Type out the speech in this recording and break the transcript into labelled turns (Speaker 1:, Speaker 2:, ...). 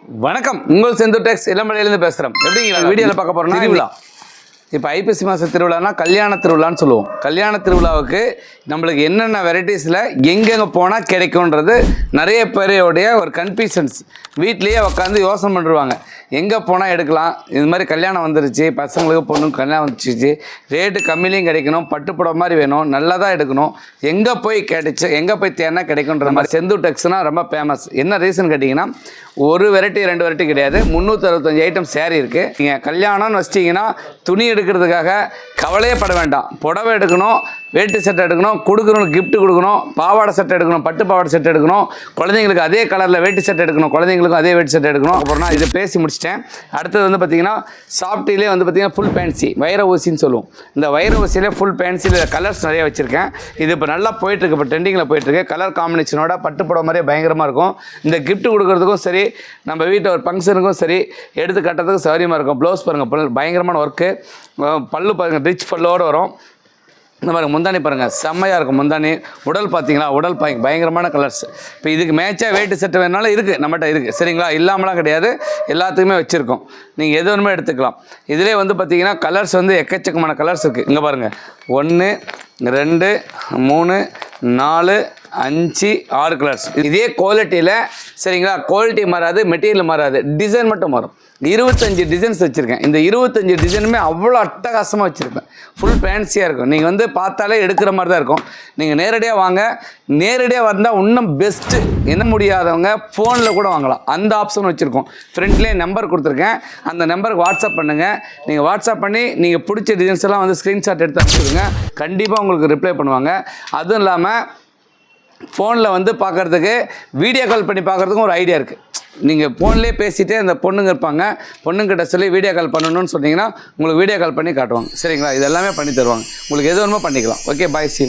Speaker 1: வணக்கம், உங்கள் செந்தூர் டெக்ஸ் இளம்பலையிலேருந்து பேசுகிறோம். எப்படிங்களா வீடியோவில் பார்க்க போகிறோம்னா திருவிழா. இப்போ ஐப்பசி மாத திருவிழானா கல்யாண திருவிழான்னு சொல்லுவோம். கல்யாண திருவிழாவுக்கு நம்மளுக்கு என்னென்ன வெரைட்டிஸில் எங்கெங்கே போனால் கிடைக்கும்ன்றது நிறைய பேரையோடைய ஒரு கன்ஃபியூஷன்ஸ். வீட்லேயே உட்காந்து யோசனை பண்ணிடுவாங்க, எங்கே போனால் எடுக்கலாம், இது மாதிரி கல்யாணம் வந்துருச்சு, பசங்களுக்கு பொண்ணுக்கு கல்யாணம் வந்துச்சு, ரேட்டு கம்மிலையும் கிடைக்கணும், பட்டுப்புடவை மாதிரி வேணும், நல்லதாக எடுக்கணும், எங்கே போய் தேடினா கிடைக்குன்ற மாதிரி செந்தூர் டெக்ஸ்னால் ரொம்ப ஃபேமஸ். என்ன ரீசன் கேட்டிங்கன்னா, ஒரு வெரைட்டி 2 வெரைட்டி கிடையாது, 365 ஐட்டம் சேரீ இருக்குது. நீங்கள் கல்யாணம்னு வச்சிட்டிங்கன்னா துணி எடுக்கிறதுக்காக கவலையே பட வேண்டாம். புடவை எடுக்கணும், வேட்டி சட்டை எடுக்கணும், கொடுக்கணும், கிஃப்ட் கொடுக்கணும், பாவாடை சட்டை எடுக்கணும், பட்டு பாவாடை சட்டை எடுக்கணும், குழந்தைங்களுக்கு அதே கலரில் வேட்டி சட்டை எடுக்கணும், குழந்தைங்களுக்கும் அதே வேட்டி சட்டை எடுக்கணும். அப்புறம் நான் இதை பேசி முடிச்சிட்டேன். அடுத்தது வந்து பார்த்திங்கன்னா சாஃப்டிலே வந்து பார்த்திங்கன்னா ஃபுல் ஃபேன்சி வைர ஊசின்னு சொல்லுவோம். இந்த வைர ஊசியிலே ஃபுல் ஃபேன்சியில் கலர்ஸ் நிறைய வச்சுருக்கேன். இது இப்போ நல்லா போயிட்டுருக்கு, இப்போ ட்ரெண்டிங்கில் போயிட்டுருக்கு. கலர் காம்பினேஷனோட பட்டு புடவை மாதிரியே பயங்கரமாக இருக்கும். இந்த கிஃப்ட் கொடுக்குறதுக்கும் சரி, நம்ம வீட்டில் ஒரு ஃபங்க்ஷனுக்கும் சரி எடுத்து கட்டுறதுக்கும் சௌரியமாக இருக்கும். ப்ளவுஸ் பாருங்கள், பயங்கரமான ஒர்க்கு. பல்லு பாருங்கள், ரிச் பல்லோடு வரும். இந்த மாதிரி முந்தானி பாருங்கள், செம்மையாக இருக்கும் முந்தானி. உடல் பார்த்தீங்களா, உடல் பயங்கரமான கலர்ஸ். இப்போ இதுக்கு மேட்சாக வேட்டு செட்டு வேணாலும் இருக்குது, நம்மகிட்ட இருக்குது. சரிங்களா, இல்லாமலாம் கிடையாது, எல்லாத்துக்குமே வச்சுருக்கோம். நீங்கள் எது வேணுமோ எடுத்துக்கலாம். இதிலே வந்து பார்த்தீங்கன்னா கலர்ஸ் வந்து எக்கச்சக்கமான கலர்ஸ் இருக்குது. இங்கே பாருங்கள், 1 2 3 4 5 6 கலர்ஸ். இதே குவாலிட்டியில் சரிங்களா, குவாலிட்டி மாறாது, மெட்டீரியல் மாறாது, டிசைன் மட்டும் மாறும். 25 டிசைன்ஸ் வச்சுருக்கேன். இந்த 25 டிசைனுமே அவ்வளோ அட்டகாசமாக வச்சுருப்பேன். ஃபுல் ஃபேன்சியாக இருக்கும். நீங்கள் வந்து பார்த்தாலே எடுக்கிற மாதிரி தான் இருக்கும். நீங்கள் நேரடியாக வாங்க, நேரடியாக வந்தால் இன்னும் பெஸ்ட்டு. என்ன முடியாதவங்க ஃபோனில் கூட வாங்கலாம், அந்த ஆப்ஷன் வச்சுருக்கோம். ஃப்ரெண்ட்லேயே நம்பர் கொடுத்துருக்கேன், அந்த நம்பருக்கு வாட்ஸ்அப் பண்ணுங்கள். நீங்கள் வாட்ஸ்அப் பண்ணி நீங்கள் பிடிச்ச டிசைன்ஸ் எல்லாம் வந்து ஸ்க்ரீன்ஷாட் எடுத்து அனுப்பிச்சுடுங்க. கண்டிப்பாக உங்களுக்கு ரிப்ளை பண்ணுவாங்க. அதுவும் இல்லாமல் ஃபோனில் வந்து பார்க்குறதுக்கு வீடியோ கால் பண்ணி பார்க்குறதுக்கும் ஒரு ஐடியா இருக்குது. நீங்கள் ஃபோன்லேயே பேசிகிட்டே அந்த பொண்ணுங்க இருப்பாங்க, பொண்ணுங்கிட்ட சொல்லி வீடியோ கால் பண்ணணும்னு சொன்னீங்கன்னா உங்களுக்கு வீடியோ கால் பண்ணி காட்டுவாங்க. சரிங்களா, இது எல்லாமே பண்ணி தருவாங்க. உங்களுக்கு எது வேணுமோ பண்ணிக்கலாம். ஓகே, பாய், சி.